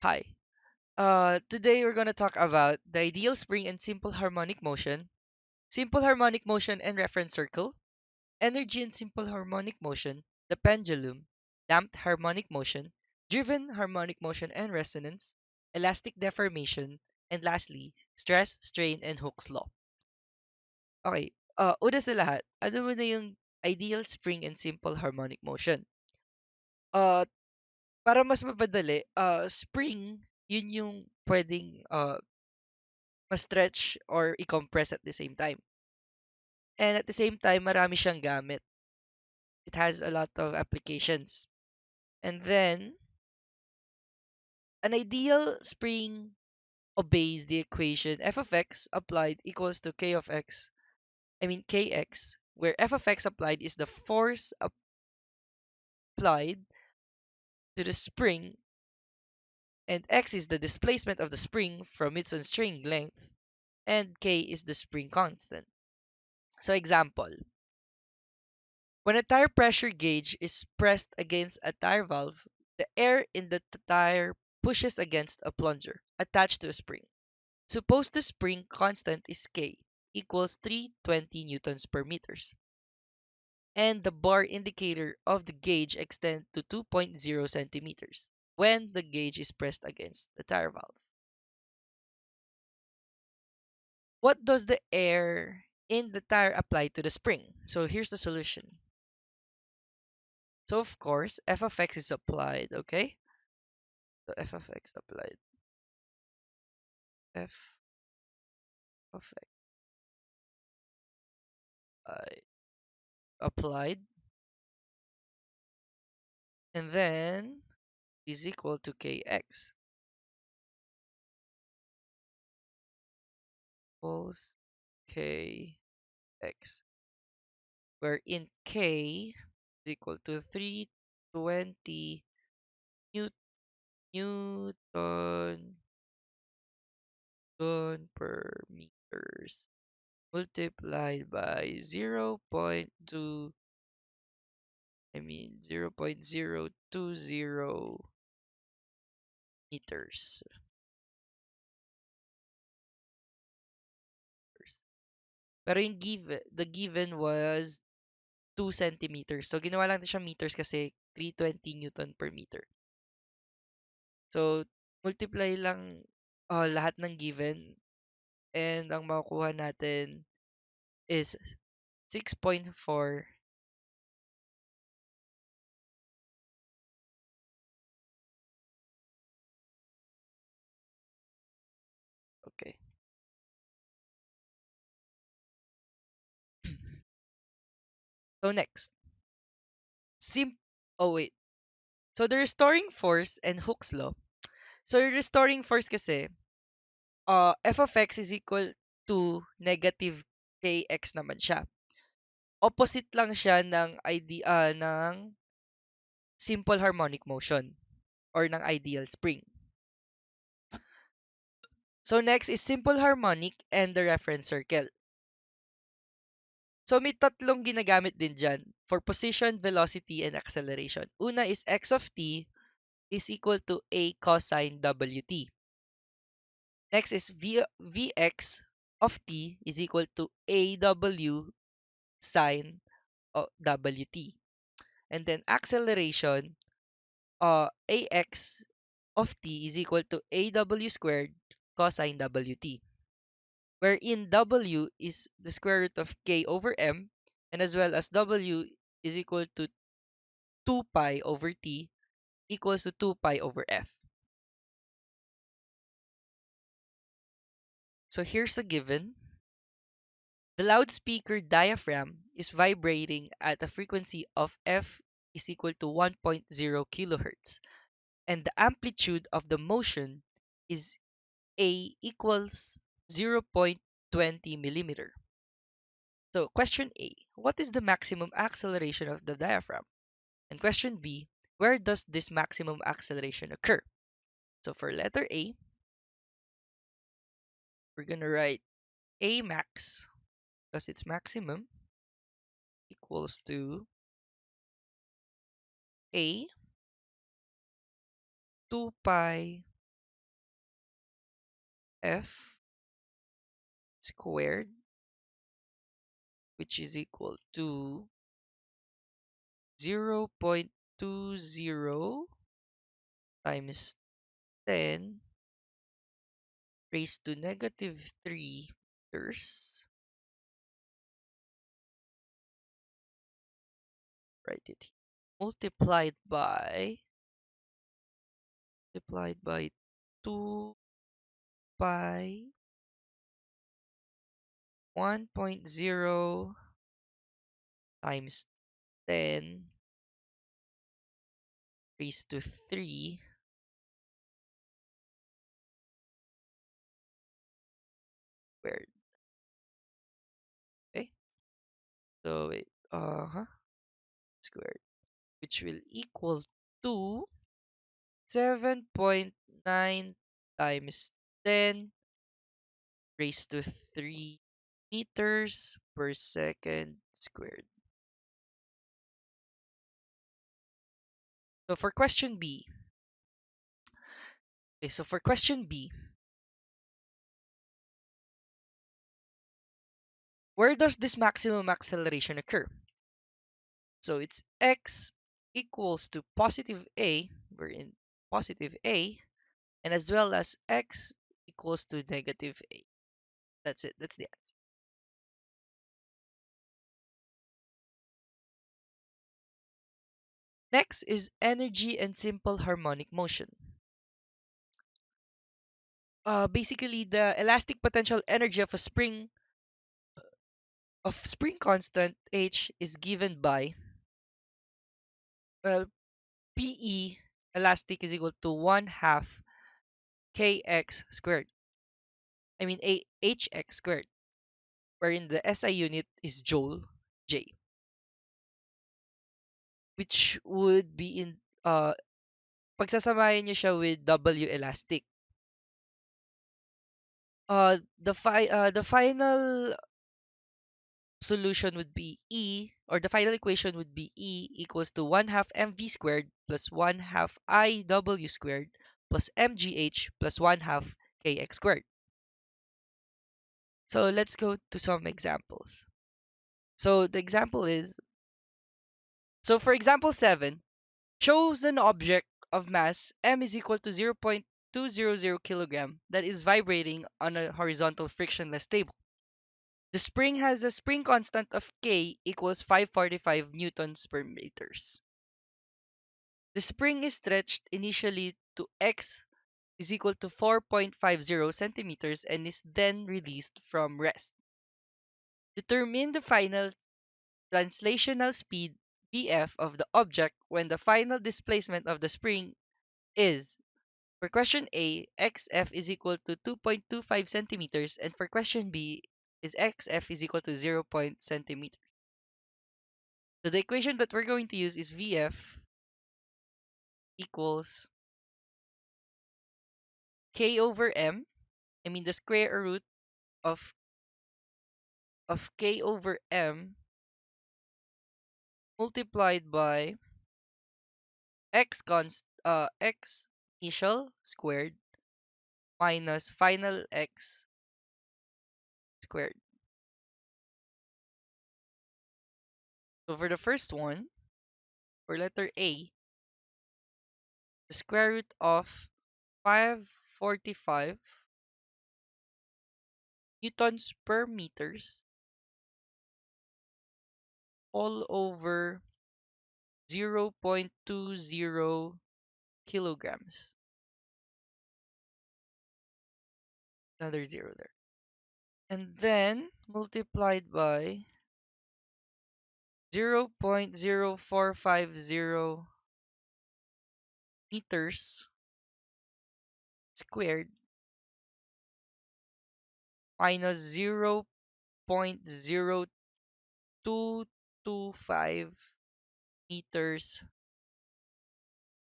Hi. Today we're gonna talk about the ideal spring and simple harmonic motion, simple harmonic motion and reference circle, energy and simple harmonic motion, the pendulum, damped harmonic motion, driven harmonic motion and resonance, elastic deformation, and lastly, stress, strain, and Hooke's law. Okay, una sa lahat, ano mo na yung ideal spring and simple harmonic motion? Uh, para mas mapadali, spring, yun yung pwedeng ma-stretch or i-compress at the same time. And at the same time, marami siyang gamit. It has a lot of applications. And then, an ideal spring obeys the equation f of x applied equals to k of x, I mean kx, where f of x applied is the force applied to the spring and x is the displacement of the spring from its unstrained length and k is the spring constant. So example, when a tire pressure gauge is pressed against a tire valve, the air in the tire pushes against a plunger attached to a spring. Suppose the spring constant is K equals 320 newtons per meters, and the bar indicator of the gauge extends to 2.0 centimeters when the gauge is pressed against the tire valve. What does the air in the tire apply to the spring? So here's the solution. So of course, f of x is applied, okay? So f of x applied. F of x applied. And then is equal to kx equals kx, wherein k is equal to 320 Newton, Newton per meters multiplied by 0.2, I mean 0.020 meters. Pero yung the given was 2 centimeters. So, ginawa lang siya meters kasi 320 Newton per meter. So, multiply lang lahat ng given and ang makukuha natin is 6.4. Okay. So, next. Sim oh, wait. So, the restoring force and Hooke's law. So, yung restoring force kasi, f of x is equal to negative kx naman siya. Opposite lang siya ng idea ng simple harmonic motion or ng ideal spring. So next is simple harmonic and the reference circle. So may tatlong ginagamit din dyan for position, velocity, and acceleration. Una is x of t is equal to a cosine wt. Next is vx of t is equal to aw sine wt. And then acceleration, ax of t is equal to aw squared cosine wt, wherein w is the square root of k over m, and as well as w is equal to 2 pi over t equals to 2 pi over f. So here's a given. The loudspeaker diaphragm is vibrating at a frequency of f is equal to 1.0 kilohertz, and the amplitude of the motion is a equals 0.20 millimeter. So question A, what is the maximum acceleration of the diaphragm? And question B, where does this maximum acceleration occur? So for letter A, we're going to write A max because its maximum equals to A 2 pi f squared, which is equal to 0.20 times 10 raised to negative 3 meters. Write it here. Multiplied by 2 pi 1.0 times 10 raised to 3 squared. Okay, so wait, squared, which will equal to 7.9 times 10 raised to 3 meters per second squared. So for question B, okay, so for question B, where does this maximum acceleration occur? So it's x equals to positive a, we're in positive a, and as well as x equals to negative a. That's it. That's the answer. Next is energy and simple harmonic motion. Basically, the elastic potential energy of spring constant h is given by, well, PE elastic is equal to 1/2 kx squared. I mean hx squared, wherein the SI unit is joule J, which would be in pagsasamahin niyo siya with W elastic. The final solution would be E, or the final equation would be E equals to 1/2 mv squared plus 1/2 iw squared plus mgh plus 1/2 kx squared. So let's go to some examples. So the example is, so for example 7, shows an object of mass m is equal to 0.200 kilogram that is vibrating on a horizontal frictionless table. The spring has a spring constant of K equals 545 newtons per meters. The spring is stretched initially to X is equal to 4.50 centimeters and is then released from rest. Determine the final translational speed Bf of the object when the final displacement of the spring is, for question A, xf is equal to 2.25 centimeters, and for question B is xf is equal to 0. Centimeter. So the equation that we're going to use is Vf equals k over m. I mean the square root of k over m multiplied by x initial squared minus final x squared. So for the first one, for letter A, the square root of 545 newtons per meters all over 0.20 kilograms. Another zero there. And then multiplied by 0.0450 meters squared minus 0.0225 meters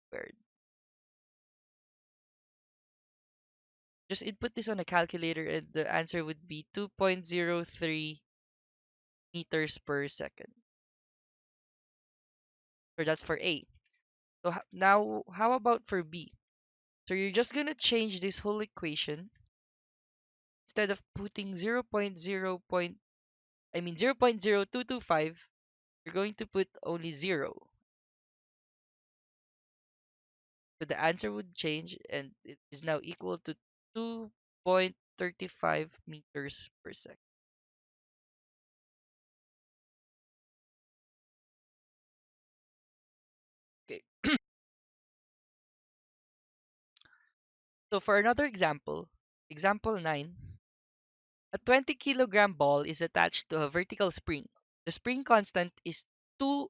squared. Just input this on a calculator and the answer would be 2.03 meters per second. So that's for A. So now, how about for B? So you're just gonna change this whole equation instead of putting 0.0225, you're going to put only 0. So the answer would change and it is now equal to 2.35 meters per second. Okay. So for another example, example 9, a 20-kilogram ball is attached to a vertical spring. The spring constant is 2,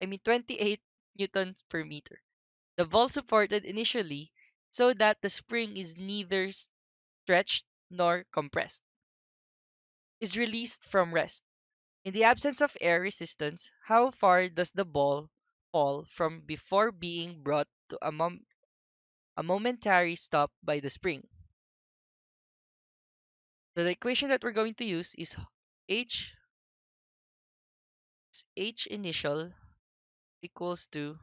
28 newtons per meter. The ball supported initially so that the spring is neither stretched nor compressed, is released from rest. In the absence of air resistance, how far does the ball fall from before being brought to a momentary stop by the spring? So the equation that we're going to use is H H initial equals to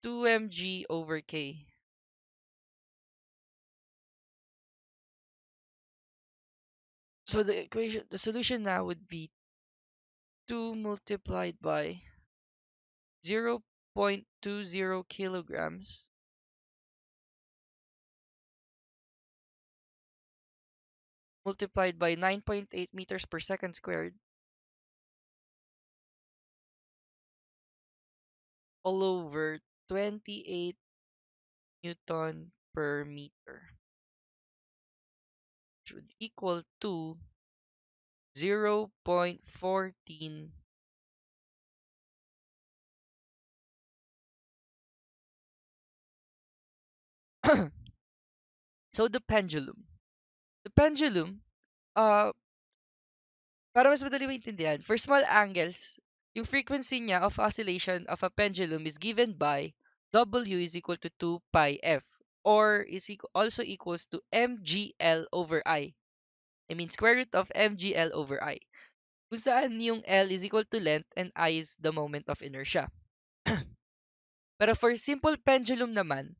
2 mg over k. So the solution now would be 2 multiplied by 0.20 kilograms multiplied by 9.8 meters per second squared all over 28 Newton per meter, which would equal to 0.14. So the pendulum. The pendulum, uh, para mas madali maintindihan, for small angles, yung frequency niya of oscillation of a pendulum is given by W is equal to 2 pi f, or is also equals to mgl over I. I mean square root of mgl over I. Kung saan yung L is equal to length and I is the moment of inertia. Pero for simple pendulum naman,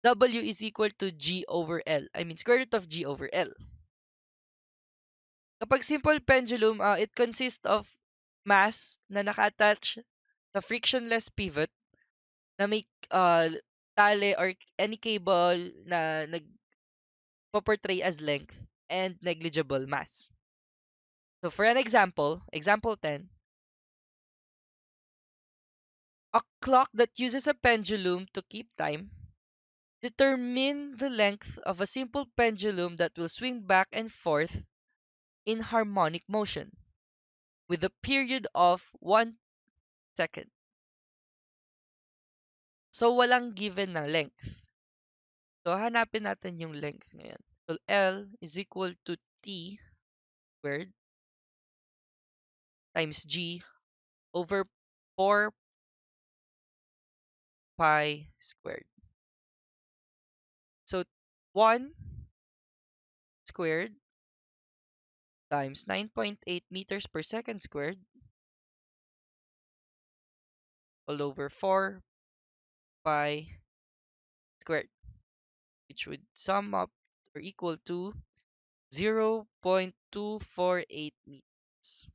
W is equal to G over L. I mean square root of G over L. Kapag simple pendulum, it consists of mass na naka-attach sa frictionless pivot na may tali or any cable na nagpo-portray as length and negligible mass. So for an example, example 10, a clock that uses a pendulum to keep time, determine the length of a simple pendulum that will swing back and forth in harmonic motion with a period of 1 second. So walang given na length. So hanapin natin yung length ngayon. So L is equal to T squared times G over 4 pi squared. So 1 squared times 9.8 meters per second squared all over 4 pi squared, which would sum up or equal to 0.248 meters.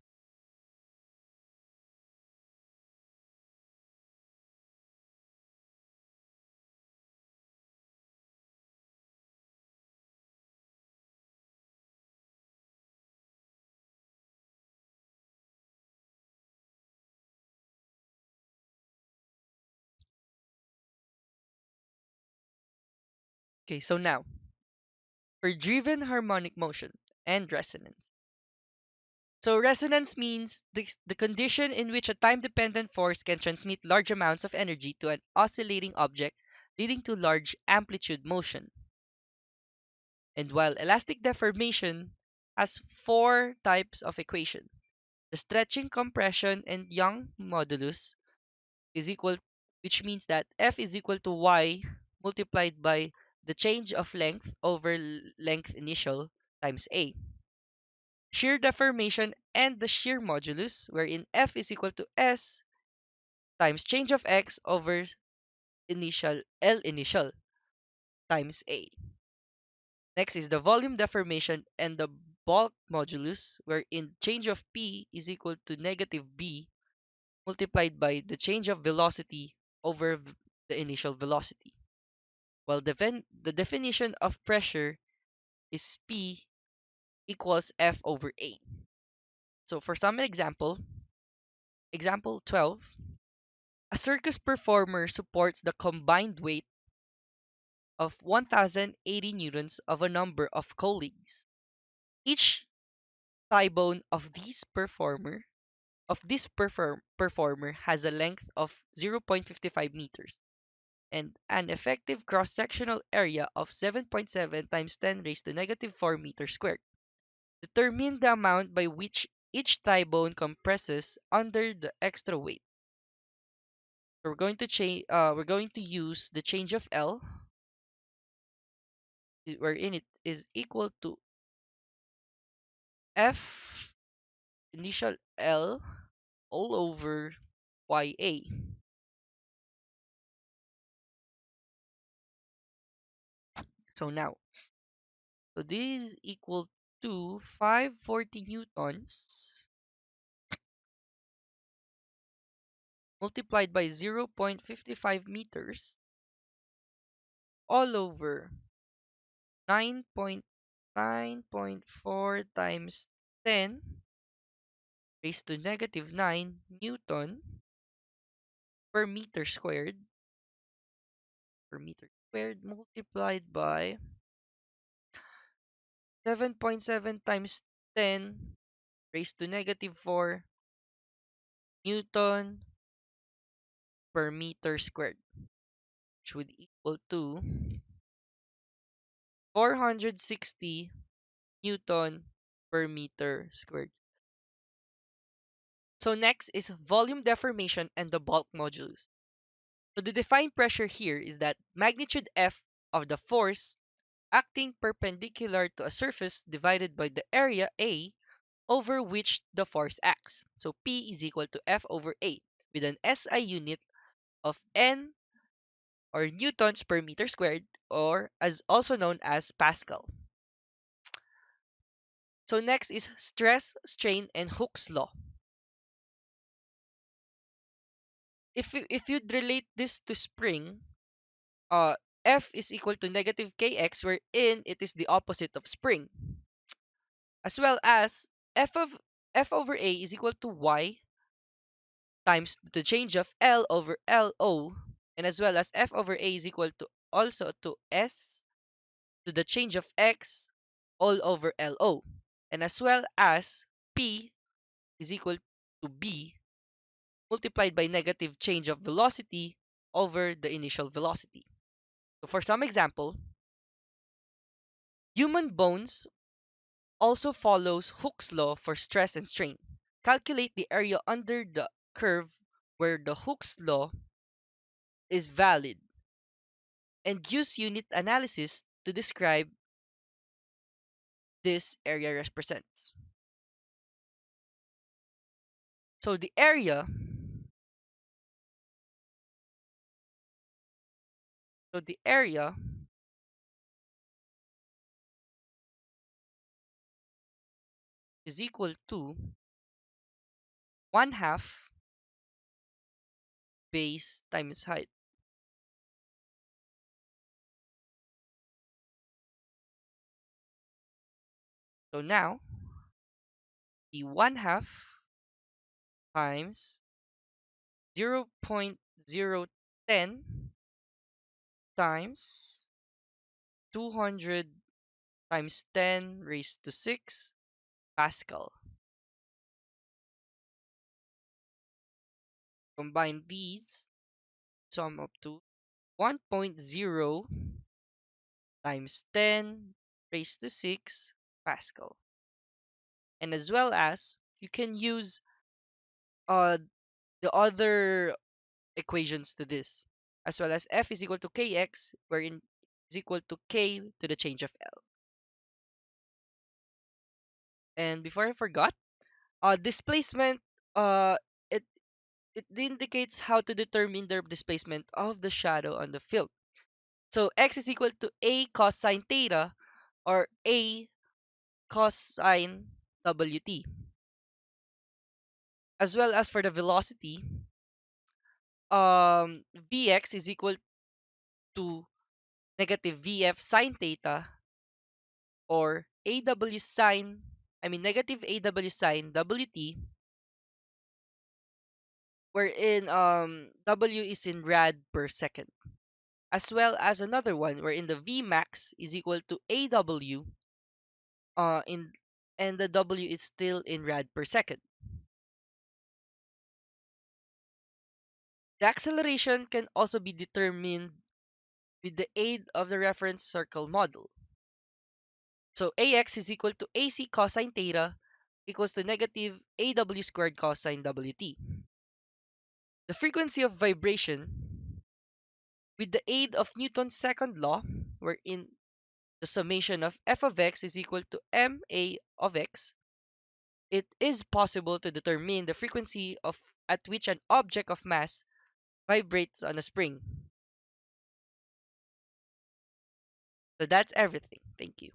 Okay, so now, for driven harmonic motion and resonance. So resonance means the condition in which a time-dependent force can transmit large amounts of energy to an oscillating object, leading to large amplitude motion. And while elastic deformation has four types of equation, the stretching, compression, and Young modulus is equal, which means that F is equal to Y multiplied by the change of length over length initial times A. Shear deformation and the shear modulus, wherein F is equal to S times change of X over initial L initial times A. Next is the volume deformation and the bulk modulus, wherein change of p is equal to negative b multiplied by the change of velocity over the initial velocity. While the definition of pressure is p equals F over A. So for some example 12, a circus performer supports the combined weight of 1080 newtons of a number of colleagues. Each thigh bone of this performer has a length of 0.55 meters and an effective cross-sectional area of 7.7 times 10 raised to negative 4 meters squared. Determine the amount by which each thigh bone compresses under the extra weight. So we're going to use the change of L, wherein it is equal to F initial L all over YA. So now, so this is equal to 540 newtons multiplied by 0.55 meters all over 9.9.4 times 10 raised to negative 9 Newton per meter squared multiplied by 7.7 times 10 raised to negative 4 Newton per meter squared, which would equal to 460 Newton per meter squared. So next is volume deformation and the bulk modulus. So the defined pressure here is that magnitude F of the force acting perpendicular to a surface divided by the area A over which the force acts. So P is equal to F over A with an SI unit of N or newtons per meter squared, or as also known as Pascal. So next is stress, strain, and Hooke's law. If you'd relate this to spring, uh, F is equal to negative kx, wherein it is the opposite of spring, as well as F over A is equal to y times the change of L over LO, and as well as F over A is equal to also to S to the change of X all over LO, and as well as P is equal to B multiplied by negative change of velocity over the initial velocity. So for some example, human bones also follows Hooke's law for stress and strain. Calculate the area under the curve where the Hooke's law is valid and use unit analysis to describe this area represents. So the area is equal to 1/2 base times height. So now the 1/2 times 0.010 times 200 times 10 raised to 6 Pascal. Combine these, sum up to 1.0 times 10 raised to 6 Pascal. And as well as you can use uh the other equations to this, as well as F is equal to kx, wherein is equal to k to the change of L. And before I forgot, displacement, it it indicates how to determine the displacement of the shadow on the field. So x is equal to a cosine theta, or A cosine WT. As well as for the velocity, Vx is equal to negative Vf sine theta or negative AW sine WT, wherein W is in rad per second. As well as another one wherein the Vmax is equal to AW in and the W is still in rad per second. The acceleration can also be determined with the aid of the reference circle model. So AX is equal to AC cosine theta equals to negative AW squared cosine WT. The frequency of vibration with the aid of Newton's second law, wherein the summation of f of x is equal to ma of x, it is possible to determine the frequency of at which an object of mass vibrates on a spring. So that's everything. Thank you.